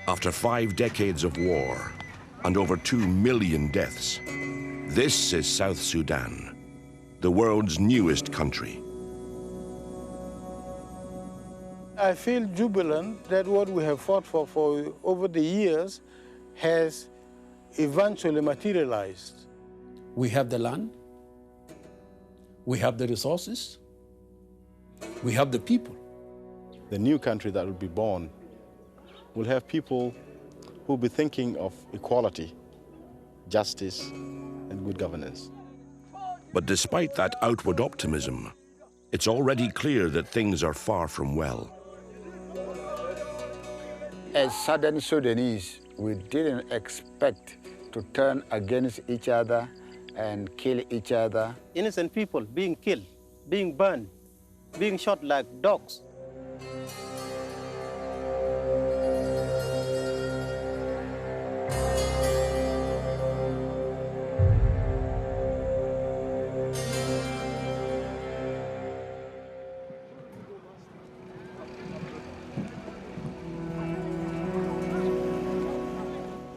After 5 decades of war and over 2 million deaths, this is South Sudan, the world's newest country. I feel jubilant that what we have fought for over the years has eventually materialized. We have the land, we have the resources, we have the people. The new country that will be born will have people who will be thinking of equality, justice, and good governance. But despite that outward optimism, it's already clear that things are far from well. As Southern Sudanese, we didn't expect to turn against each other and kill each other. Innocent people being killed, being burned, being shot like dogs.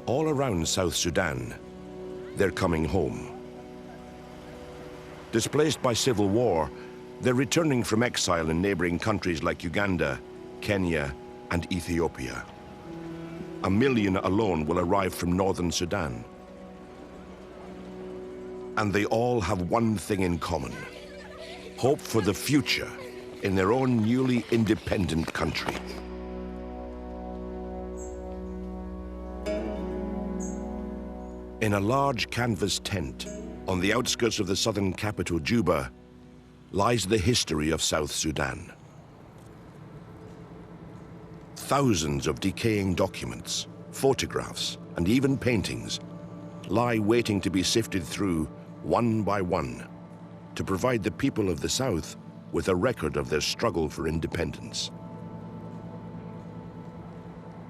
All around South Sudan, they're coming home. Displaced by civil war, they're returning from exile in neighboring countries like Uganda, Kenya, and Ethiopia. 1 million alone will arrive from northern Sudan. And they all have one thing in common: hope for the future in their own newly independent country. In a large canvas tent on the outskirts of the southern capital, Juba, lies the history of South Sudan. Thousands of decaying documents, photographs, and even paintings lie waiting to be sifted through one by one to provide the people of the South with a record of their struggle for independence.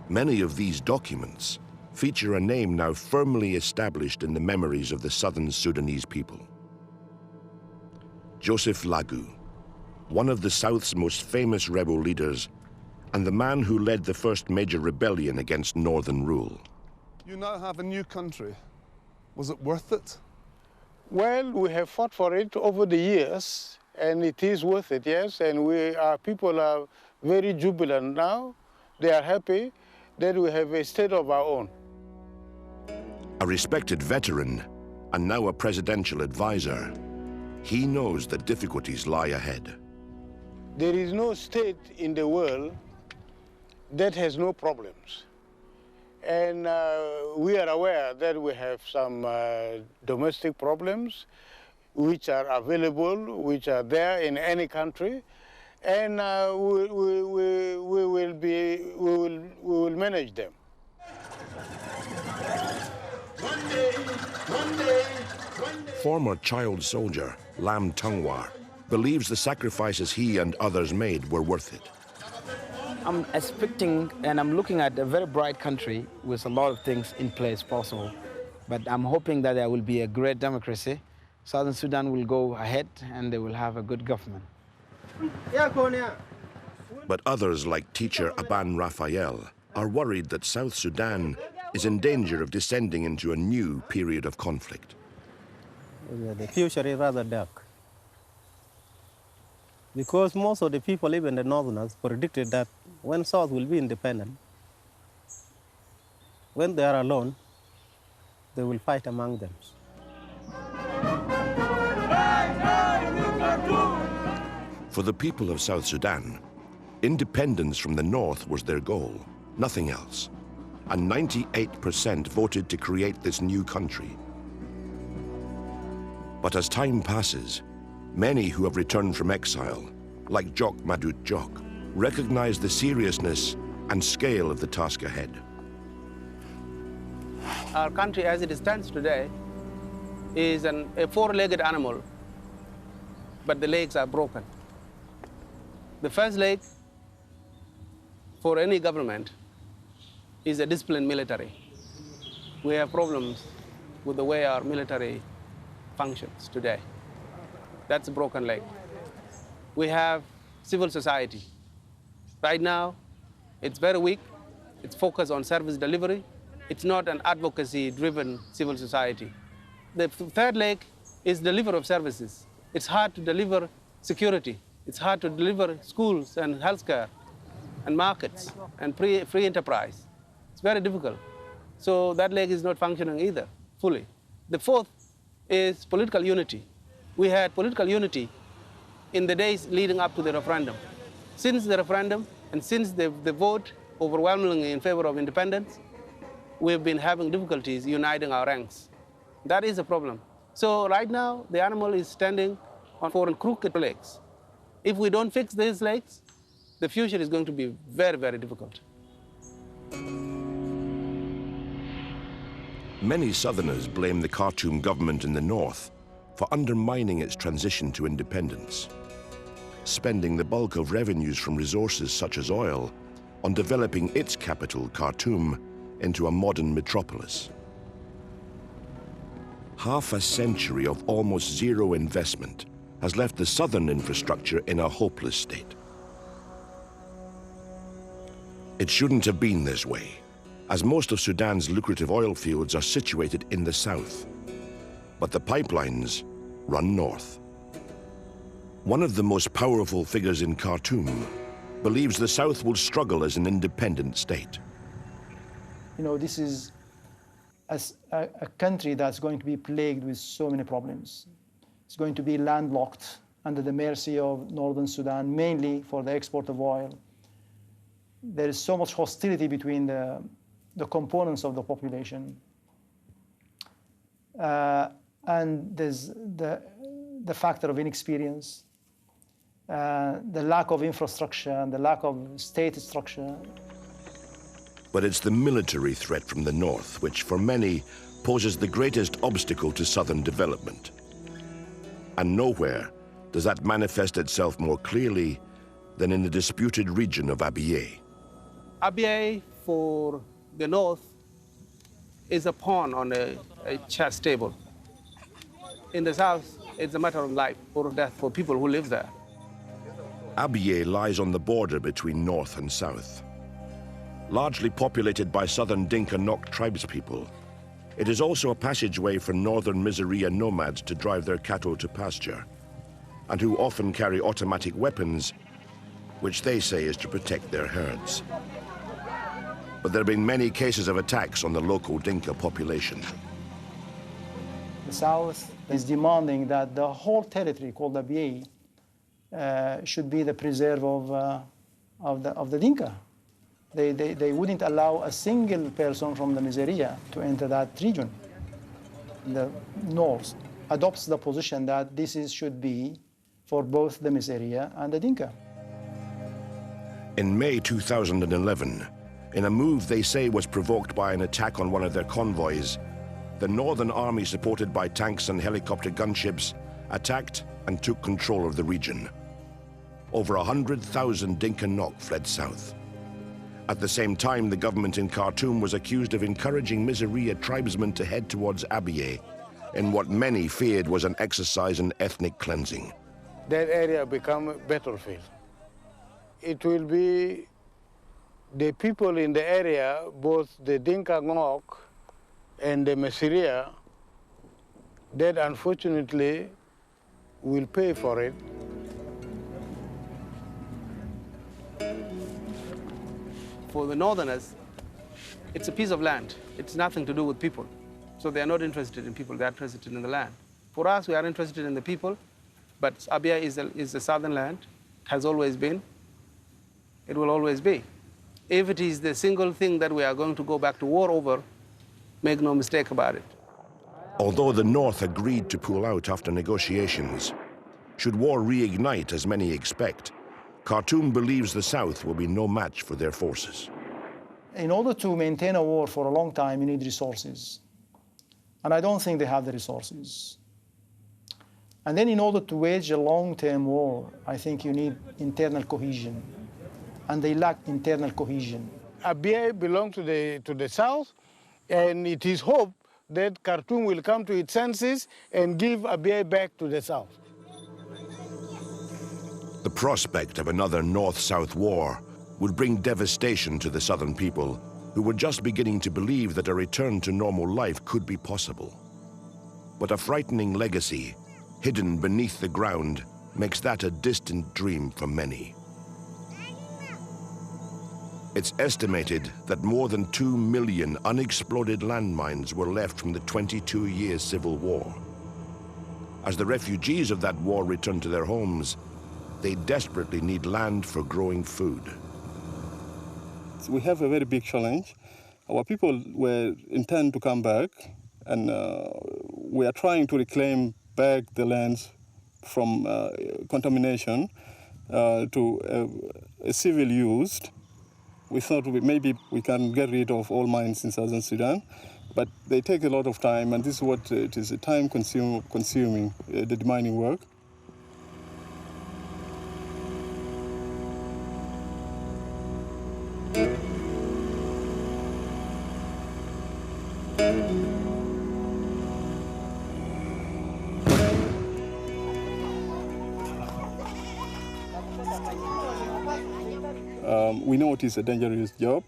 Many of these documents feature a name now firmly established in the memories of the southern Sudanese people. Joseph LAGU, one of the South's most famous rebel leaders and the man who led the first major rebellion against northern rule. You now have a new country. Was it worth it? Well, we have fought for it over the years, and it is worth it, yes. And our people are very jubilant now. They are happy that we have a state of our own. A respected veteran and now a presidential advisor, he knows that difficulties lie ahead. There is no state in the world that has no problems. And we are aware that we have some domestic problems which are available, which are there in any country, and we will manage them. Former child soldier Lam TUNGWAR believes the sacrifices he and others made were worth it. I'm expecting and I'm looking at a very bright country with a lot of things in place possible. But I'm hoping that there will be a great democracy. Southern Sudan will go ahead and they will have a good government. But others like teacher Aban Raphael are worried that South Sudan is in danger of descending into a new period of conflict. The future is rather dark. Because most of the people, even the Northerners, predicted that when South will be independent, when they are alone, they will fight among them. For the people of South Sudan, independence from the north was their goal, nothing else. And 98% voted to create this new country. But as time passes, many who have returned from exile, like Jock Madut Jock, recognize the seriousness and scale of the task ahead. Our country as it stands today is a four-legged animal, but the legs are broken. The first leg for any government is a disciplined military. We have problems with the way our military functions today. That's a broken leg. We have civil society. Right now, it's very weak, It's focused on service delivery. It's not an advocacy-driven civil society. The third leg is delivery of services. It's hard to deliver security. It's hard to deliver schools and healthcare and markets and free enterprise. It's very difficult. So that leg is not functioning either, fully. The fourth is political unity. We had political unity in the days leading up to the referendum. Since the referendum and since the vote overwhelmingly in favor of independence, we've been having difficulties uniting our ranks. That is a problem. So right now, the animal is standing on four crooked legs. If we don't fix these legs, the future is going to be very, very difficult. Many Southerners blame the Khartoum government in the north for undermining its transition to independence, spending the bulk of revenues from resources such as oil on developing its capital, Khartoum, into a modern metropolis. Half a century of almost zero investment has left the southern infrastructure in a hopeless state. It shouldn't have been this way, as most of Sudan's lucrative oil fields are situated in the south. But the pipelines run north. One of the most powerful figures in Khartoum believes the south will struggle as an independent state. You know, this is a country that's going to be plagued with so many problems. It's going to be landlocked under the mercy of northern Sudan, mainly for the export of oil. There is so much hostility between the components of the population. And there's the factor of inexperience, the lack of infrastructure, and the lack of state structure. But it's the military threat from the north, which for many poses the greatest obstacle to southern development. And nowhere does that manifest itself more clearly than in the disputed region of ABUYI. ABUYI for the north is a pawn on a chess table. In the south, it's a matter of life or death for people who live there. ABUYI lies on the border between north and south. Largely populated by southern Dinka Nok tribespeople, it is also a passageway for northern Miseria nomads to drive their cattle to pasture, and who often carry automatic weapons, which they say is to protect their herds. But there have been many cases of attacks on the local Dinka population. The South is demanding that the whole territory called ABUYI should be the preserve of the Dinka. They wouldn't allow a single person from the Miseria to enter that region. The North adopts the position that should be for both the Miseria and the Dinka. In May 2011, in a move they say was provoked by an attack on one of their convoys, the Northern Army, supported by tanks and helicopter gunships, attacked and took control of the region. Over 100,000 Dinka Nok fled south. At the same time, the government in Khartoum was accused of encouraging Miseria tribesmen to head towards ABUYI in what many feared was an exercise in ethnic cleansing. That area become a battlefield. It will be the people in the area, both the Dinka Ngok and the Miseria, that unfortunately will pay for it. For the northerners, it's a piece of land. It's nothing to do with people. So they are not interested in people, they are interested in the land. For us, we are interested in the people, but ABUYI is a southern land, has always been, it will always be. If it is the single thing that we are going to go back to war over, make no mistake about it. Although the North agreed to pull out after negotiations, should war reignite as many expect, Khartoum believes the South will be no match for their forces. In order to maintain a war for a long time, you need resources. And I don't think they have the resources. And then in order to wage a long-term war, I think you need internal cohesion. And they lack internal cohesion. ABUYI belongs to the South, and it is hoped that Khartoum will come to its senses and give ABUYI back to the South. The prospect of another North-South war would bring devastation to the southern people who were just beginning to believe that a return to normal life could be possible. But a frightening legacy, hidden beneath the ground, makes that a distant dream for many. It's estimated that more than 2 million unexploded landmines were left from the 22-year civil war. As the refugees of that war return to their homes, they desperately need land for growing food. We have a very big challenge. Our people were intend to come back, and we are trying to reclaim back the lands from contamination to a civil use. We thought maybe we can get rid of all mines in Southern Sudan, but they take a lot of time, and this is what it is, a time-consuming, the demining work. We know it is a dangerous job,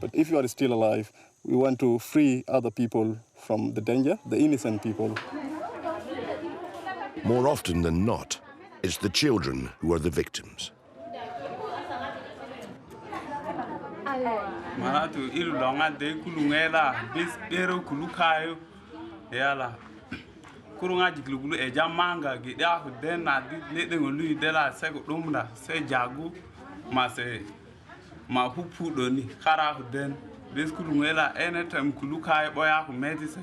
but if you are still alive, we want to free other people from the danger, the innocent people. More often than not, it's the children who are the victims. Ma hupu doni kara huden bes kulungela anytime kulukai boya ku medise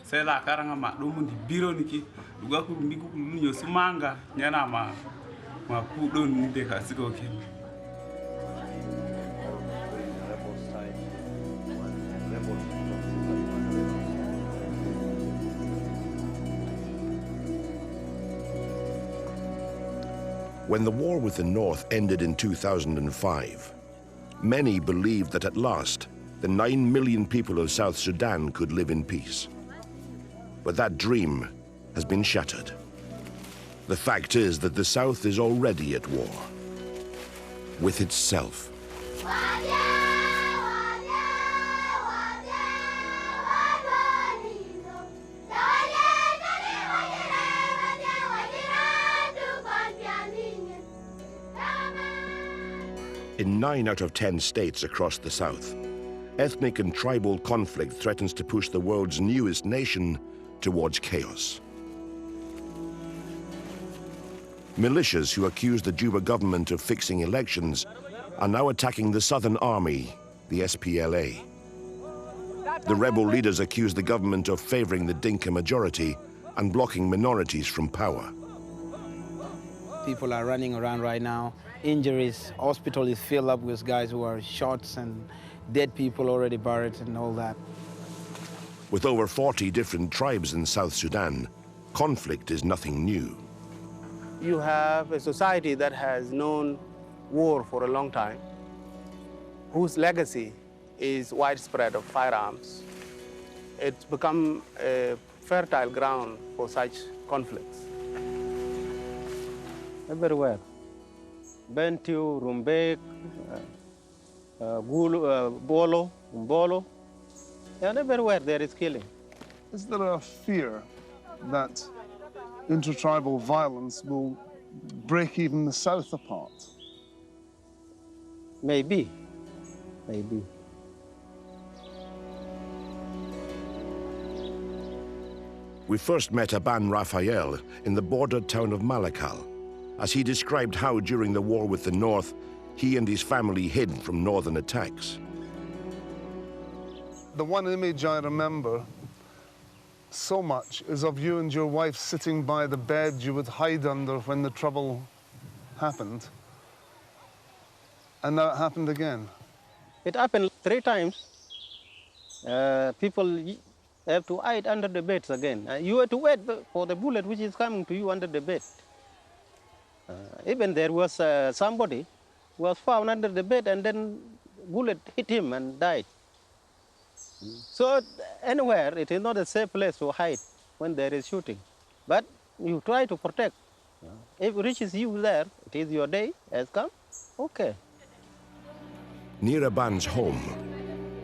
se la karanga ma do mundi biro niki duga ku ndiku kulunyo sumanga nyana ma pu doni de ka siko ke. When the war with the North ended in 2005, many believed that at last, the 9 million people of South Sudan could live in peace. But that dream has been shattered. The fact is that the South is already at war with itself. In 9 out of 10 states across the South, ethnic and tribal conflict threatens to push the world's newest nation towards chaos. Militias who accuse the Juba government of fixing elections are now attacking the Southern Army, the SPLA. The rebel leaders accuse the government of favoring the Dinka majority and blocking minorities from power. People are running around right now. Injuries, hospital is filled up with guys who are shot and dead people already buried and all that. With over 40 different tribes in South Sudan, conflict is nothing new. You have a society that has known war for a long time, whose legacy is widespread of firearms. It's become a fertile ground for such conflicts. Everywhere. Bentiu, Rumbek, Bolo, Umbolo, and everywhere there is killing. Is there a fear that intertribal violence will break even the South apart? Maybe, maybe. We first met Aban Raphael in the border town of Malakal, as he described how during the war with the North, he and his family hid from northern attacks. The one image I remember so much is of you and your wife sitting by the bed you would hide under when the trouble happened. And now it happened again. It happened 3 times. People have to hide under the beds again. You have to wait for the bullet which is coming to you under the bed. Even there was somebody who was found under the bed and then bullet hit him and died. So anywhere, it is not a safe place to hide when there is shooting. But you try to protect. If it reaches you there, it is your day has come, okay. Near Aban's home,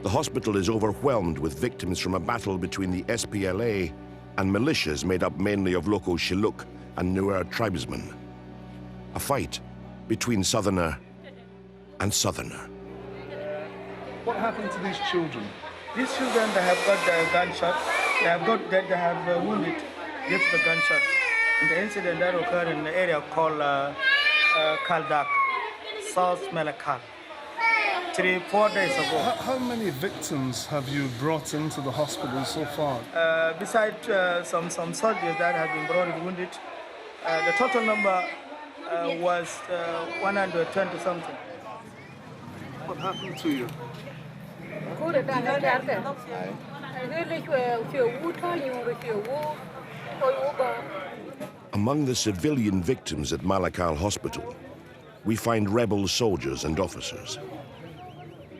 the hospital is overwhelmed with victims from a battle between the SPLA and militias made up mainly of local Shilluk and Nuer tribesmen. A fight between Southerner and Southerner. What happened to these children? These children, they have got the gunshot. They have wounded due to the gunshot. And the incident that occurred in the area called Kaldak, South Malakal, 3-4 days ago. How many victims have you brought into the hospital so far? Besides some soldiers that have been brought wounded, the total number was 120 something. What happened to you? Among the civilian victims at Malakal Hospital, we find rebel soldiers and officers.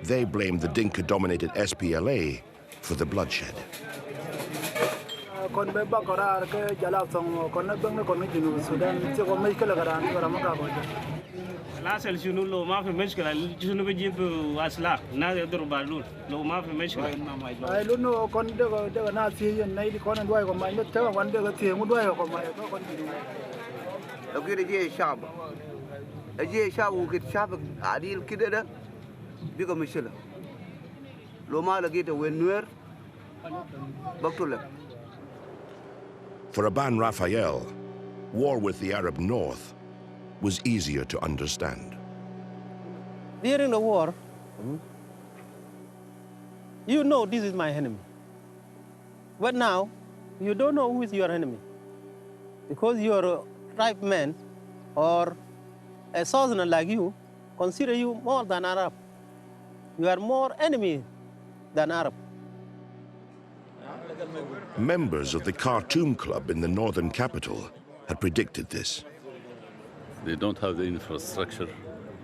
They blame the Dinka-dominated SPLA for the bloodshed. For Aban Raphael, war with the Arab North was easier to understand. During the war, you know this is my enemy. But now, you don't know who is your enemy. Because you're a tribe man or a southerner like you, consider you more than Arab. You are more enemy than Arab. Members of the Khartoum Club in the northern capital had predicted this. They don't have the infrastructure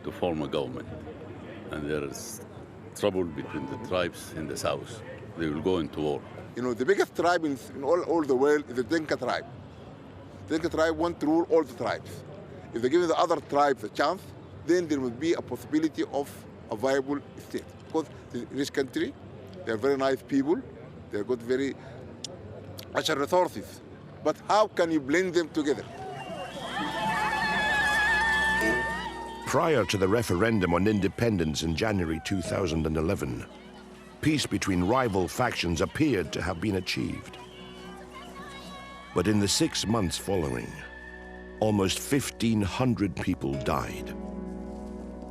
to form a government. And there is trouble between the tribes in the south. They will go into war. You know, the biggest tribe in all the world is the Dinka tribe. The Dinka tribe want to rule all the tribes. If they give the other tribes a chance, then there will be a possibility of a viable state. Because in this country, they are very nice people. They have got very natural resources. But how can you blend them together? Prior to the referendum on independence in January 2011, peace between rival factions appeared to have been achieved. But in the 6 months following, almost 1,500 people died.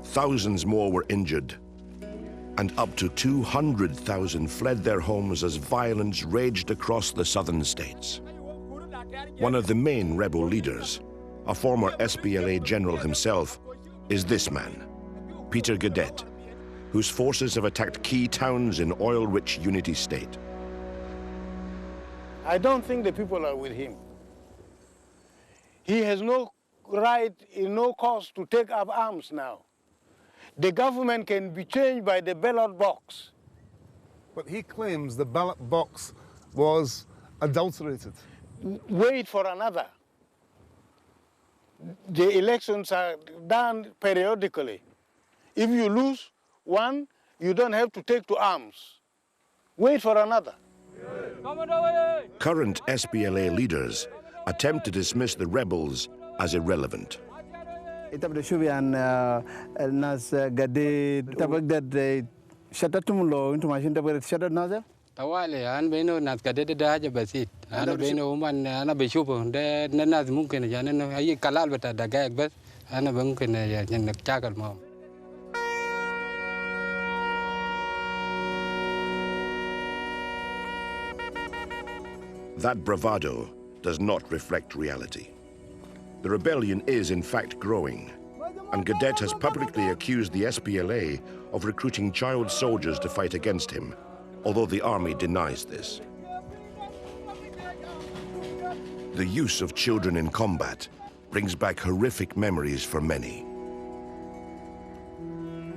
Thousands more were injured, and up to 200,000 fled their homes as violence raged across the southern states. One of the main rebel leaders, a former SPLA general himself, is this man, Peter Gadet, whose forces have attacked key towns in oil-rich Unity State. I don't think the people are with him. He has no right, no cause to take up arms now. The government can be changed by the ballot box. But he claims the ballot box was adulterated. Wait for another. The elections are done periodically. If you lose one, you don't have to take to arms. Wait for another. Current SPLA leaders attempt to dismiss the rebels as irrelevant. Tawali an beno nas kadede da haja basit ana beno man ana beshupo de nas mumkin ya neno ayi kalal beta da gayak bas ana mumkin ya nyak chakal mo. That bravado does not reflect reality. The rebellion is in fact growing, and Gadet has publicly accused the SPLA of recruiting child soldiers to fight against him, although the army denies this. The use of children in combat brings back horrific memories for many.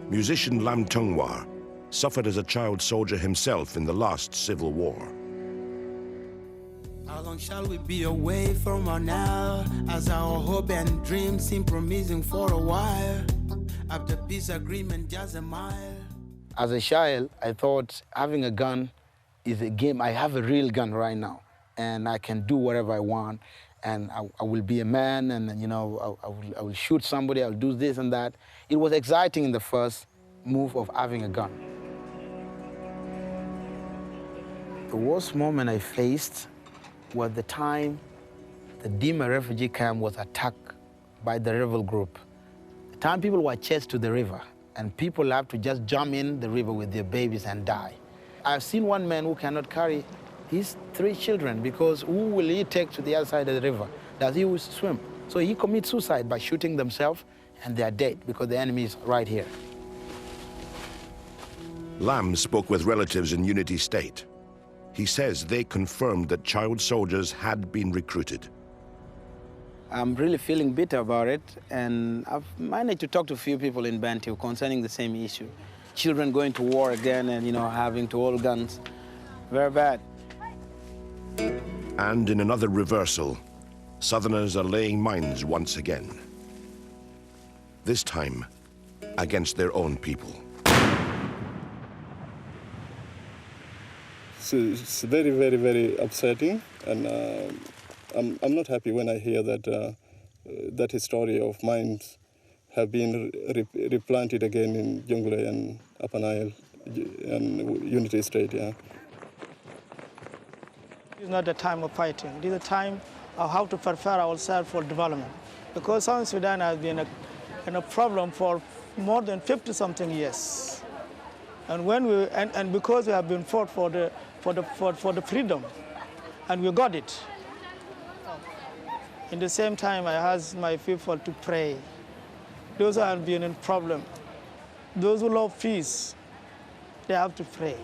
Musician Lam TUNGWAR suffered as a child soldier himself in the last civil war. How long shall we be away from our now, as our hope and dreams seem promising for a while? After peace agreement, just a mile. As a child, I thought having a gun is a game. I have a real gun right now, and I can do whatever I want, and I will be a man, and you know, I will shoot somebody, I'll do this and that. It was exciting in the first move of having a gun. The worst moment I faced was the time the Dima refugee camp was attacked by the rebel group. The time people were chased to the river, and people have to just jump in the river with their babies and die. I've seen one man who cannot carry his 3 children because who will he take to the other side of the river? Does he swim? So he commits suicide by shooting themselves, and they are dead because the enemy is right here. Lam spoke with relatives in Unity State. He says they confirmed that child soldiers had been recruited. I'm really feeling bitter about it, and I've managed to talk to a few people in Bantu concerning the same issue. Children going to war again and, you know, having to hold guns. Very bad. And in another reversal, Southerners are laying mines once again. This time, against their own people. So it's very, very, very upsetting, and I'm not happy when I hear that that history of mines have been replanted again in Jonglei and Upper Nile and Unity State. Yeah. It's not the time of fighting. It is a time of how to prepare ourselves for development. Because South Sudan has been in a problem for more than 50-something years. And and because we have been fought for the freedom, and we got it. In the same time, I ask my people to pray. Those who have been in problem, those who love peace, they have to pray.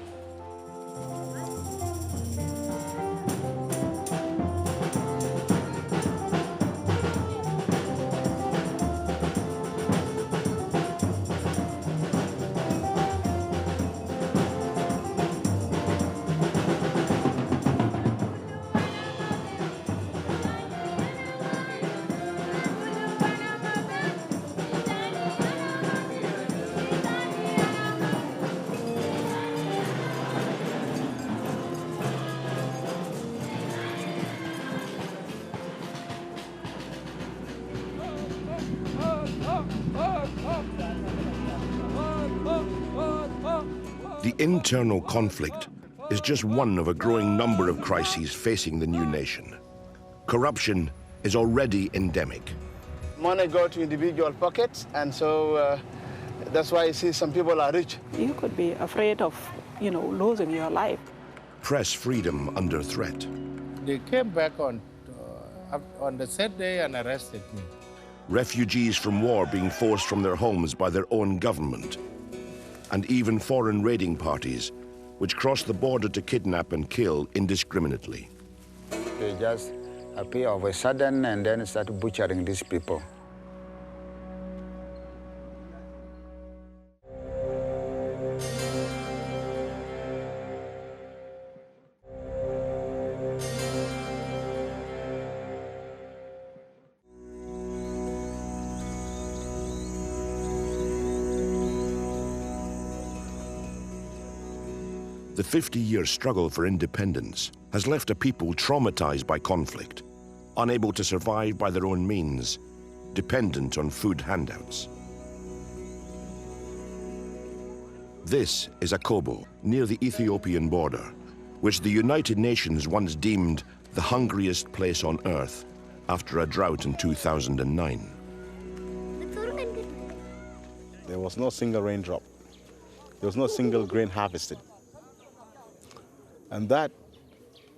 The internal conflict is just one of a growing number of crises facing the new nation. Corruption is already endemic. Money go to individual pockets, and so that's why you see some people are rich. You could be afraid of, you know, losing your life. Press freedom under threat. They came back on the third day and arrested me. Refugees from war being forced from their homes by their own government. And even foreign raiding parties, which cross the border to kidnap and kill indiscriminately. They just appear of a sudden and then start butchering these people. The 50-year struggle for independence has left a people traumatized by conflict, unable to survive by their own means, dependent on food handouts. This is Akobo, near the Ethiopian border, which the United Nations once deemed the hungriest place on earth after a drought in 2009. There was no single raindrop. There was no single grain harvested. And that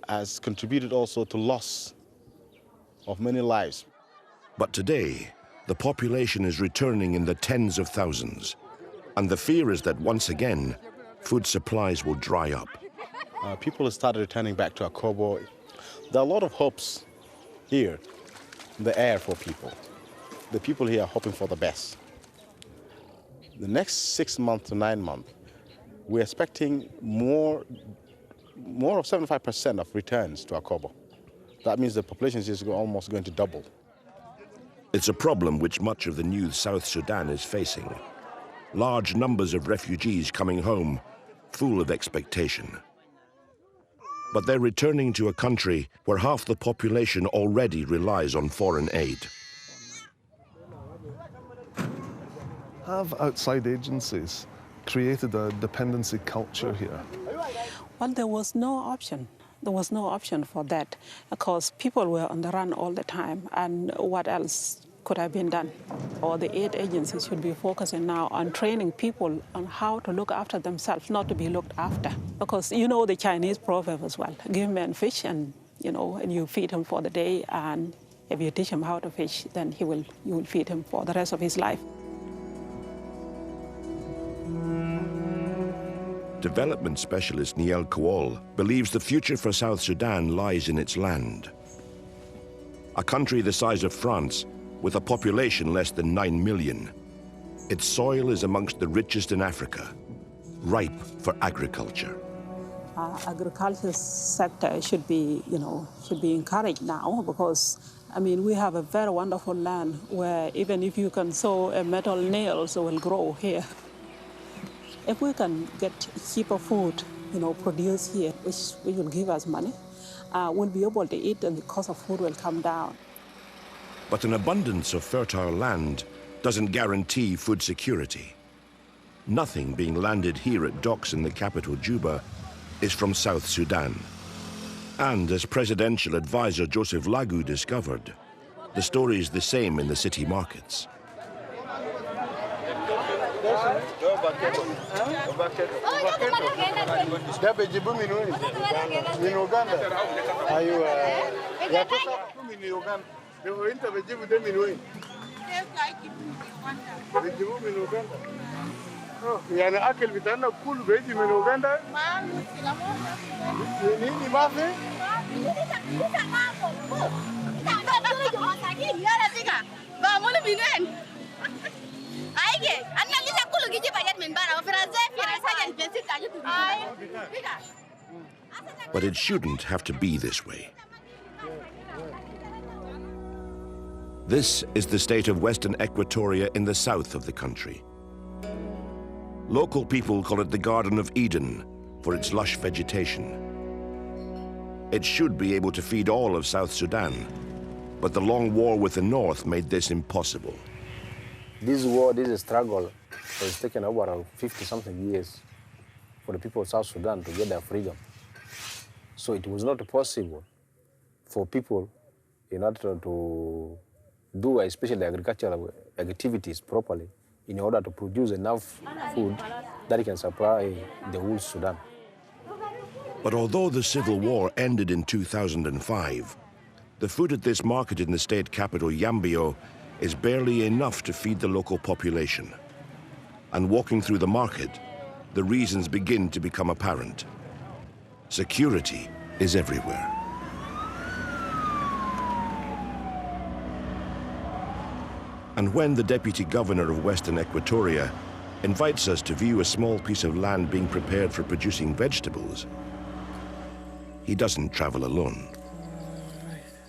has contributed also to loss of many lives. But today, the population is returning in the tens of thousands. And the fear is that once again, food supplies will dry up. People have started returning back to Akobo. There are a lot of hopes here in the air for people. The people here are hoping for the best. The next 6 months to 9 months, we're expecting more of 75% of returns to Akobo. That means the population is almost going to double. It's a problem which much of the new South Sudan is facing. large numbers of refugees coming home, full of expectation. But they're returning to a country where half the population already relies on foreign aid. Have outside agencies created a dependency culture here? Well, there was no option. There was no option for that because people were on the run all the time, and what else could have been done? Or the aid agencies should be focusing now on training people on how to look after themselves, not to be looked after. Because you know the Chinese proverb as well, give man fish and you feed him for the day, and if you teach him how to fish, then you will feed him for the rest of his life. Development specialist NILE believes the future for South Sudan lies in its land. A country the size of France, with a population less than 9 million. Its soil is amongst the richest in Africa, ripe for agriculture. Agriculture sector should be encouraged now because, I mean, we have a very wonderful land where even if you can sow a metal nails, it will grow here. If we can get cheaper food, produced here, which will give us money, we'll be able to eat and the cost of food will come down. But an abundance of fertile land doesn't guarantee food security. Nothing being landed here at docks in the capital, Juba, is from South Sudan. And as presidential advisor Joseph LAGU discovered, the story is the same in the city markets. يعني أكل بتاعنا كله بيجي من أوغندا. نيني ما في؟ But it shouldn't have to be this way. This is the state of Western Equatoria in the south of the country. Local people call it the Garden of Eden for its lush vegetation. It should be able to feed all of South Sudan, but the long war with the north made this impossible. This war, this struggle, has taken over around 50-something years for the people of South Sudan to get their freedom. So it was not possible for people in order to do especially agricultural activities properly in order to produce enough food that can supply the whole Sudan. But although the civil war ended in 2005, the food at this market in the state capital, Yambio, is barely enough to feed the local population. And walking through the market, the reasons begin to become apparent. Security is everywhere. And when the deputy governor of Western Equatoria invites us to view a small piece of land being prepared for producing vegetables, he doesn't travel alone.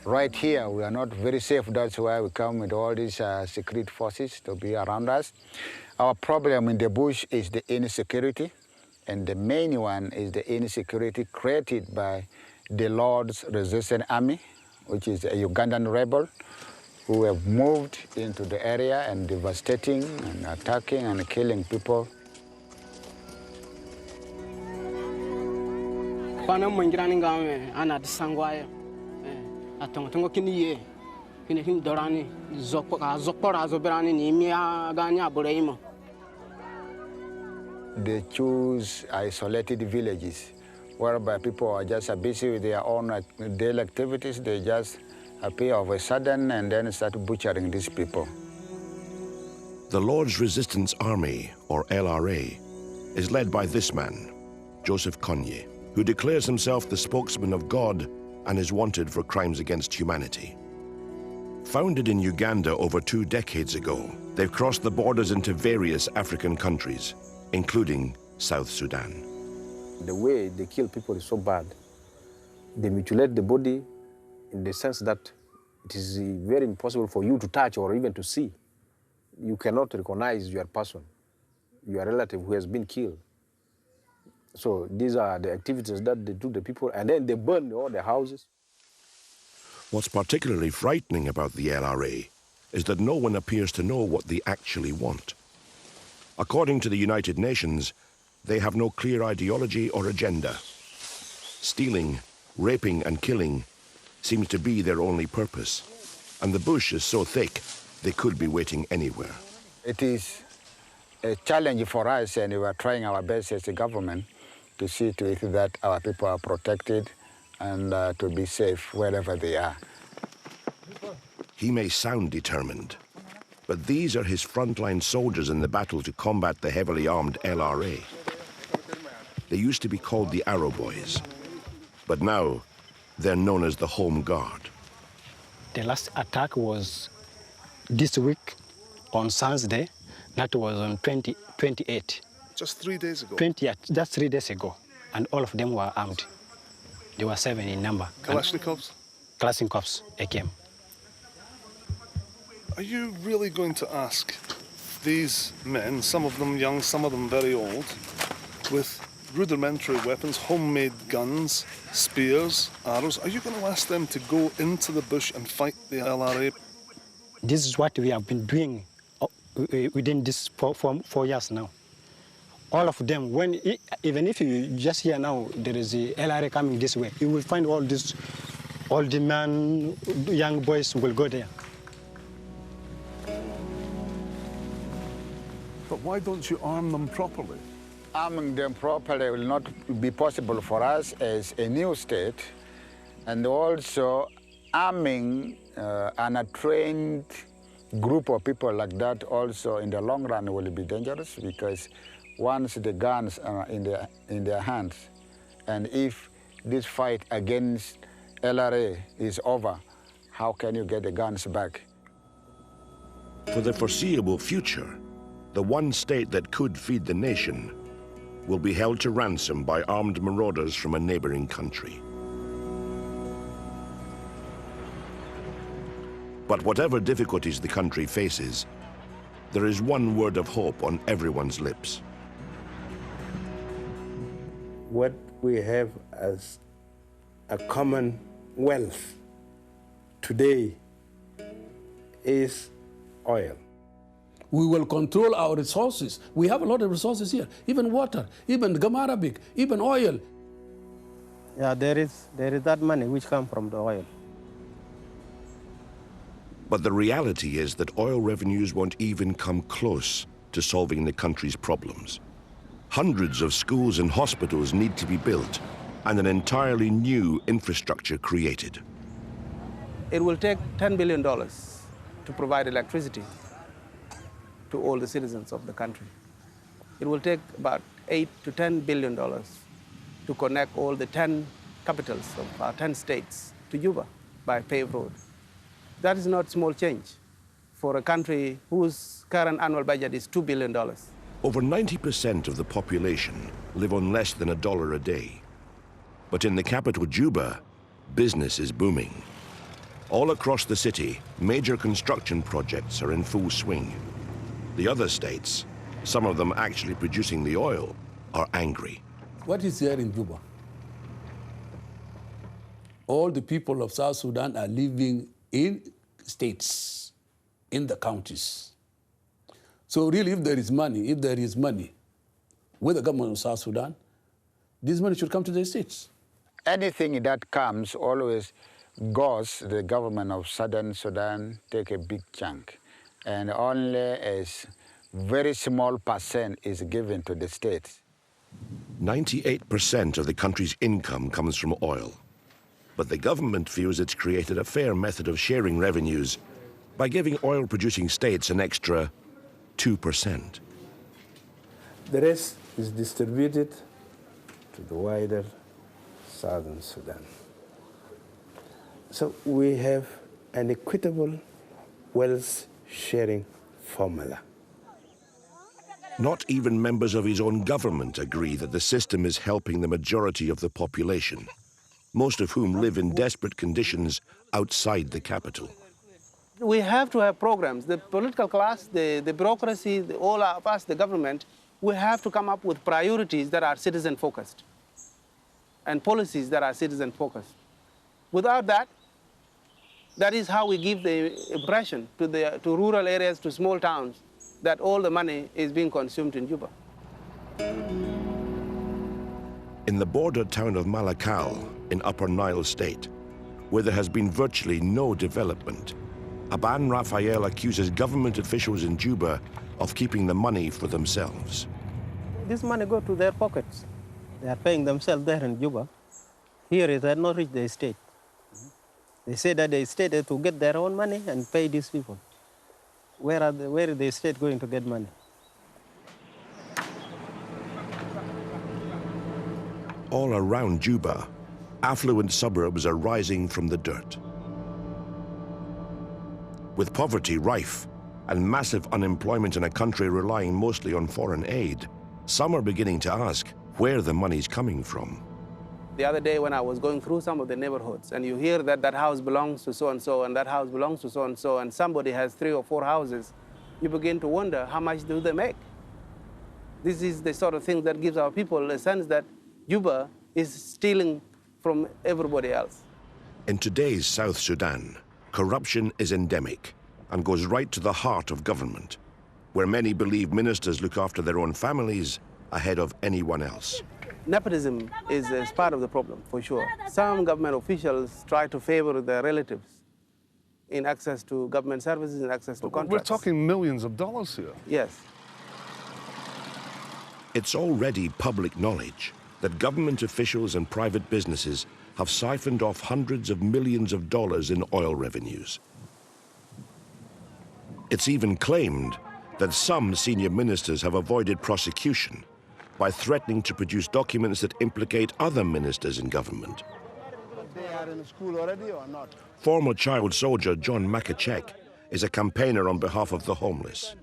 Right here, we are not very safe. That's why we come with all these security forces to be around us. Our problem in the bush is the insecurity, and the main one is the insecurity created by the Lord's Resistance Army, which is a Ugandan rebel, who have moved into the area and devastating and attacking and killing people. They choose isolated villages whereby people are just busy with their own daily activities. They just appear of a sudden and then start butchering these people. The Lord's Resistance Army, or LRA, is led by this man, Joseph Kony, who declares himself the spokesman of God and is wanted for crimes against humanity. Founded in Uganda over 2 decades ago, they've crossed the borders into various African countries, including South Sudan. The way they kill people is so bad. They mutilate the body in the sense that it is very impossible for you to touch or even to see. You cannot recognize your person. your relative who has been killed. So these are the activities that they do to the people, and then they burn all the houses. What's particularly frightening about the LRA is that no one appears to know what they actually want. According to the United Nations, they have no clear ideology or agenda. Stealing, raping and killing seems to be their only purpose, and the bush is so thick they could be waiting anywhere. It is a challenge for us, and we are trying our best as a government to see to it that our people are protected and to be safe wherever they are. He may sound determined, but these are his frontline soldiers in the battle to combat the heavily armed LRA. They used to be called the Arrow Boys, but now they're known as the Home Guard. The last attack was this week on Saturday. That was on 28. Just 3 days ago? Just 3 days ago. And all of them were armed. There were 7 in number. Kalashnikovs? Kalashnikovs, AKM. Are you really going to ask these men, some of them young, some of them very old, with rudimentary weapons, homemade guns, spears, arrows, are you going to ask them to go into the bush and fight the LRA? This is what we have been doing within this 4 years now. All of them, even if you just hear now there is a LRA coming this way, you will find all the men, young boys will go there. But why don't you arm them properly? Arming them properly will not be possible for us as a new state, and also arming an untrained group of people like that also in the long run will be dangerous, because once the guns are in their hands, and if this fight against LRA is over, how can you get the guns back? For the foreseeable future, the one state that could feed the nation will be held to ransom by armed marauders from a neighboring country. But whatever difficulties the country faces, there is one word of hope on everyone's lips. What we have as a common wealth today is oil. We will control our resources. We have a lot of resources here, even water, even gum arabic, even oil. Yeah, there is that money which comes from the oil. But the reality is that oil revenues won't even come close to solving the country's problems. Hundreds of schools and hospitals need to be built and an entirely new infrastructure created. It will take $10 billion to provide electricity to all the citizens of the country. It will take about $8 to $10 billion to connect all the 10 capitals of our 10 states to Juba by paved road. That is not small change for a country whose current annual budget is $2 billion. Over 90% of the population live on less than $1 a day. But in the capital, Juba, business is booming. All across the city, major construction projects are in full swing. The other states, some of them actually producing the oil, are angry. What is there in Juba? All the people of South Sudan are living in states, in the counties. So really, if there is money with the government of South Sudan, this money should come to the states. Anything that comes, always GOSS, the government of Southern Sudan, take a big chunk. And only a very small percent is given to the states. 98% of the country's income comes from oil. But the government feels it's created a fair method of sharing revenues by giving oil-producing states an extra 2%. The rest is distributed to the wider Southern Sudan. So we have an equitable wealth sharing formula. Not even members of his own government agree that the system is helping the majority of the population, most of whom live in desperate conditions outside the capital. We have to have programs. The political class, the bureaucracy, all of us, the government, we have to come up with priorities that are citizen-focused and policies that are citizen-focused. Without that, that is how we give the impression to rural areas, to small towns, that all the money is being consumed in Juba. In the border town of Malakal in Upper Nile State, where there has been virtually no development, Aban Raphael accuses government officials in Juba of keeping the money for themselves. This money go to their pockets. They are paying themselves there in Juba. Here it had not reached the state. They say that the state has to get their own money and pay these people. Where is the state going to get money? All around Juba, affluent suburbs are rising from the dirt. With poverty rife and massive unemployment in a country relying mostly on foreign aid, some are beginning to ask where the money's coming from. The other day when I was going through some of the neighborhoods and you hear that that house belongs to so-and-so and that house belongs to so-and-so and somebody has 3 or 4 houses, you begin to wonder how much do they make? This is the sort of thing that gives our people a sense that Juba is stealing from everybody else. In today's South Sudan, corruption is endemic and goes right to the heart of government, where many believe ministers look after their own families ahead of anyone else. Nepotism is part of the problem, for sure. Some government officials try to favor their relatives in access to government services and access to contracts. We're talking millions of dollars here. Yes. It's already public knowledge that government officials and private businesses have siphoned off hundreds of millions of dollars in oil revenues. It's even claimed that some senior ministers have avoided prosecution by threatening to produce documents that implicate other ministers in government. They are in school already or not? Former child soldier John AKEC is a campaigner on behalf of the homeless.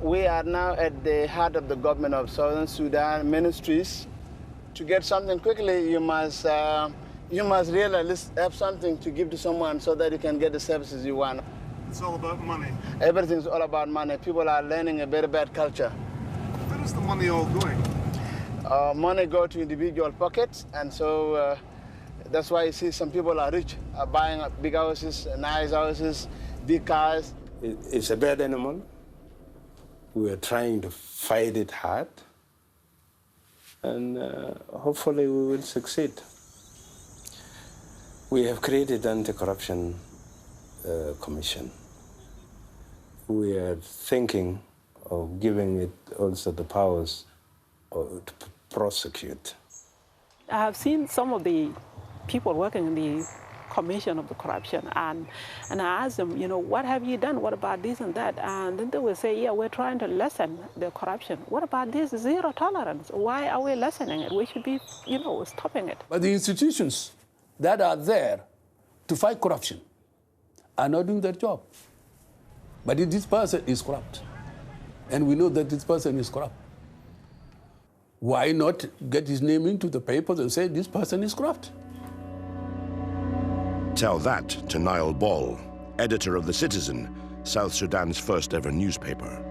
We are now at the heart of the government of Southern Sudan ministries. To get something quickly, you must really have something to give to someone so that you can get the services you want. It's all about money. Everything's all about money. People are learning a very bad culture. Where is the money all going? Money go to individual pockets, and so that's why you see some people are rich, are buying big houses, nice houses, big cars. It's a bad animal. We are trying to fight it hard, and hopefully we will succeed. We have created an anti-corruption commission. We are thinking of giving it also the powers to prosecute. I have seen some of the people working in the commission of the corruption, and I asked them, you know, what have you done? What about this and that? And then they will say, yeah, we're trying to lessen the corruption. What about this zero tolerance? Why are we lessening it? We should be, you know, stopping it. But the institutions that are there to fight corruption are not doing their job. But if this person is corrupt, and we know that this person is corrupt, why not get his name into the papers and say this person is corrupt? Tell that to Niall Ball, editor of The Citizen, South Sudan's first ever newspaper.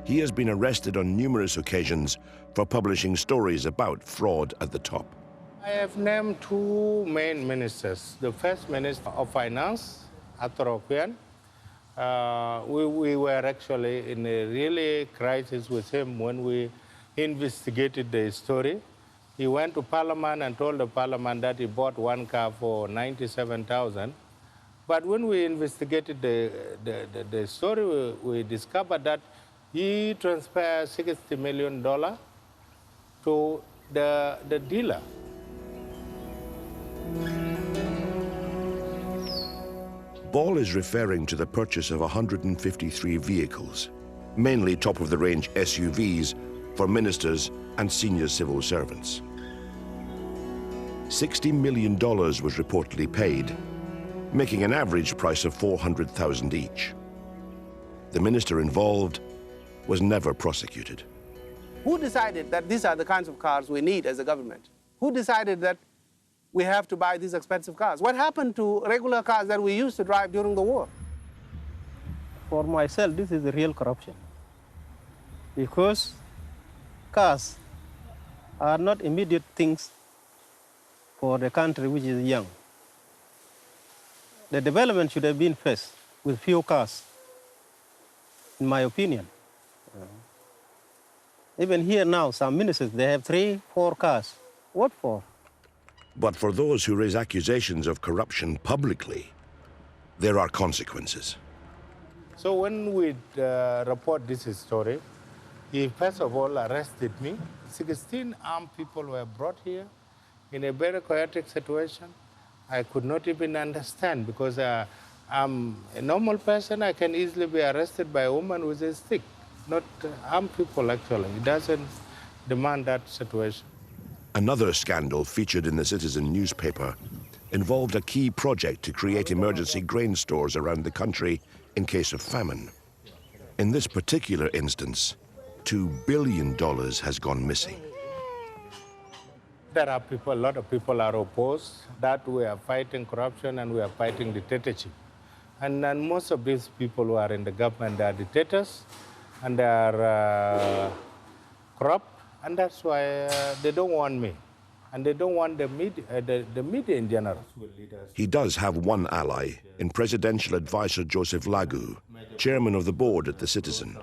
He has been arrested on numerous occasions for publishing stories about fraud at the top. I have named 2 main ministers. The first Minister of Finance, Atoropian. We were actually in a really crisis with him when we investigated the story. He went to Parliament and told the Parliament that he bought 1 car for $97,000. But when we investigated the story, we discovered that he transferred $60 million to the dealer. Ball is referring to the purchase of 153 vehicles, mainly top-of-the-range SUVs for ministers and senior civil servants. $60 million was reportedly paid, making an average price of $400,000 each. The minister involved was never prosecuted. Who decided that these are the kinds of cars we need as a government? Who decided that we have to buy these expensive cars? What happened to regular cars that we used to drive during the war? For myself, this is the real corruption. because cars are not immediate things for the country which is young. The development should have been first with few cars, in my opinion. Even here now, some ministers, they have 3, 4 cars. What for? But for those who raise accusations of corruption publicly, there are consequences. So when we report this story, he first of all arrested me. 16 armed people were brought here in a very chaotic situation. I could not even understand because I'm a normal person. I can easily be arrested by a woman with a stick, not armed people actually. It doesn't demand that situation. Another scandal featured in the Citizen newspaper involved a key project to create emergency grain stores around the country in case of famine. In this particular instance, $2 billion has gone missing. There are people, a lot of people are opposed that we are fighting corruption and we are fighting dictatorship. And most of these people who are in the government, they are dictators and they are corrupt, and that's why they don't want me. And they don't want the media in general. He does have one ally in presidential advisor Joseph LAGU, chairman of the board at the Citizen.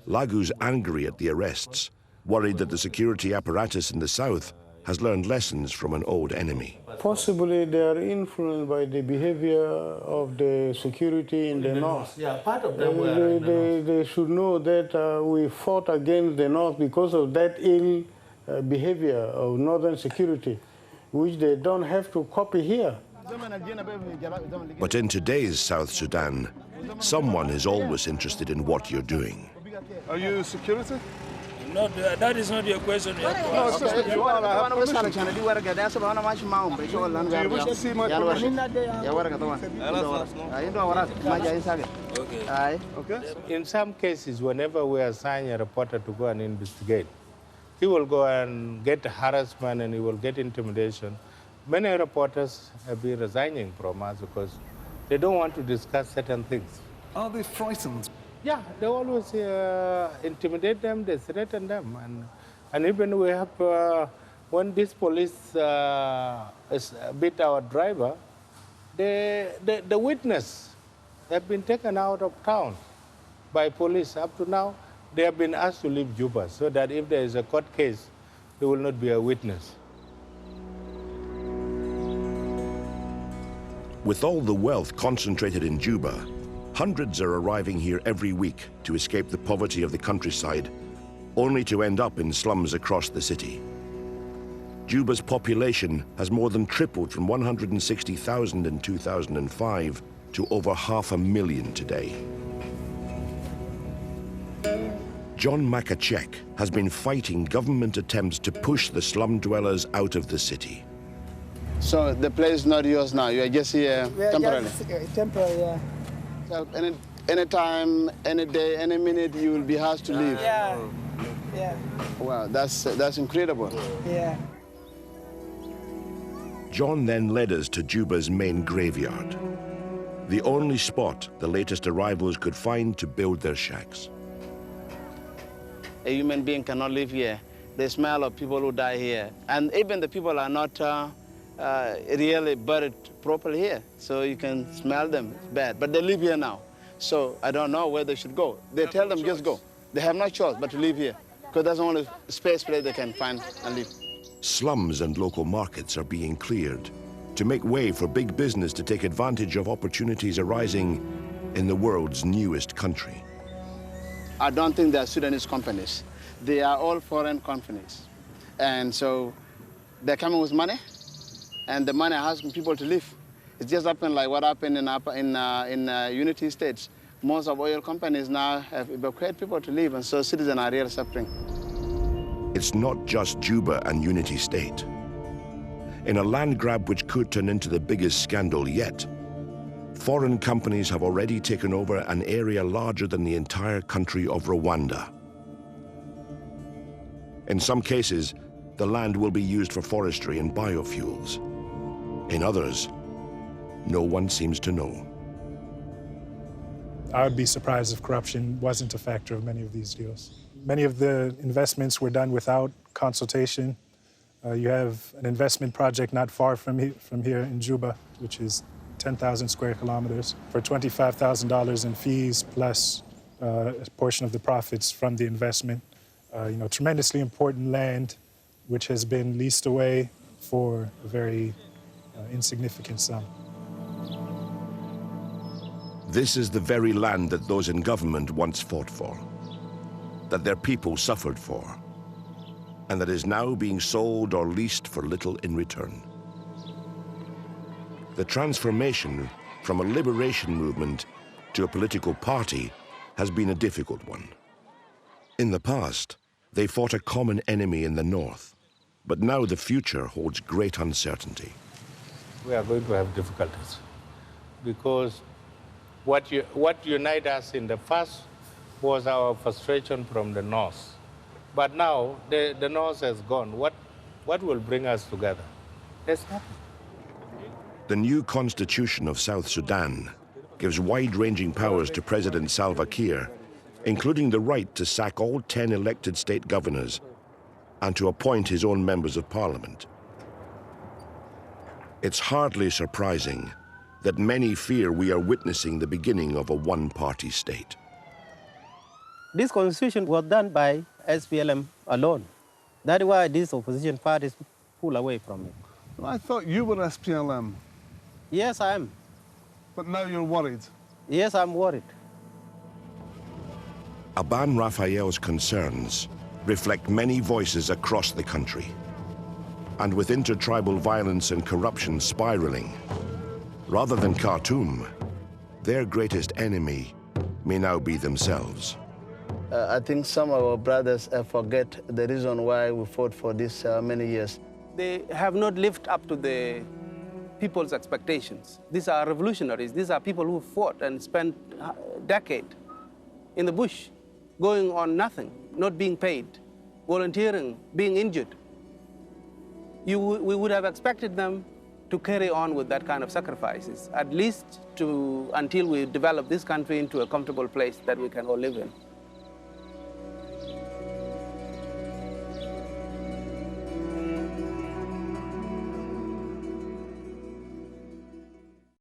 LAGU's angry at the arrests, worried that the security apparatus in the south has learned lessons from an old enemy. Possibly they are influenced by the behavior of the security in the north. Yeah, part of them they should know that we fought against the north because of that ill behavior of northern security, which they don't have to copy here. But in today's South Sudan, someone is always interested in what you're doing. Are you security? No, that is not your question. No, it's just that you are. I have permission. Do you wish to see my permission? Okay. In some cases, whenever we assign a reporter to go and investigate, he will go and get harassment and he will get intimidation. Many reporters have been resigning from us because they don't want to discuss certain things. Are they frightened? Yeah, they always intimidate them, they threaten them. And even we have, when this police beat our driver, the witness have been taken out of town by police. Up to now, they have been asked to leave Juba so that if there is a court case, they will not be a witness. With all the wealth concentrated in Juba, hundreds are arriving here every week to escape the poverty of the countryside, only to end up in slums across the city. Juba's population has more than tripled from 160,000 in 2005 to over 500,000 today. John AKEC has been fighting government attempts to push the slum dwellers out of the city. So the place is not yours now, you are just here temporarily? Temporary, yeah. So any time, any day, any minute, you will be asked to leave. Yeah. Yeah. Wow, that's incredible. Yeah. John then led us to Juba's main graveyard, the only spot the latest arrivals could find to build their shacks. A human being cannot live here. The smell of people who die here, and even the people are not really buried properly here, so you can smell them. It's bad, but they live here now. So I don't know where they should go. They tell them just go. They have no choice but to live here, because that's the only place they can find and live. Slums and local markets are being cleared to make way for big business to take advantage of opportunities arising in the world's newest country. I don't think they are Sudanese companies. They are all foreign companies. And so they're coming with money, and the money asking people to live. It just happened like what happened in Unity States. Most of oil companies now have evacuated people to live, and so citizens are really suffering. It's not just Juba and Unity State. In a land grab which could turn into the biggest scandal yet, foreign companies have already taken over an area larger than the entire country of Rwanda. In some cases, the land will be used for forestry and biofuels. In others, no one seems to know. I would be surprised if corruption wasn't a factor of many of these deals. Many of the investments were done without consultation. You have an investment project not far from here in Juba, which is 10,000 square kilometers, for $25,000 in fees plus a portion of the profits from the investment. Tremendously important land, which has been leased away for a very insignificant sum. This is the very land that those in government once fought for, that their people suffered for, and that is now being sold or leased for little in return. The transformation from a liberation movement to a political party has been a difficult one. In the past, they fought a common enemy in the north, but now the future holds great uncertainty. We are going to have difficulties because what united us in the past was our frustration from the north. But now the north has gone. What will bring us together? There's nothing. The new constitution of South Sudan gives wide-ranging powers to President Salva Kiir, including the right to sack all 10 elected state governors and to appoint his own members of parliament. It's hardly surprising that many fear we are witnessing the beginning of a one-party state. This constitution was done by SPLM alone. That's why these opposition parties pull away from it. Well, I thought you were SPLM. Yes, I am. But now you're worried? Yes, I'm worried. Aban Raphael's concerns reflect many voices across the country. And with intertribal violence and corruption spiraling, rather than Khartoum, their greatest enemy may now be themselves. I think some of our brothers forget the reason why we fought for this many years. They have not lived up to the people's expectations. These are revolutionaries. These are people who fought and spent a decade in the bush, going on nothing, not being paid, volunteering, being injured. We would have expected them to carry on with that kind of sacrifices, at least until we develop this country into a comfortable place that we can all live in.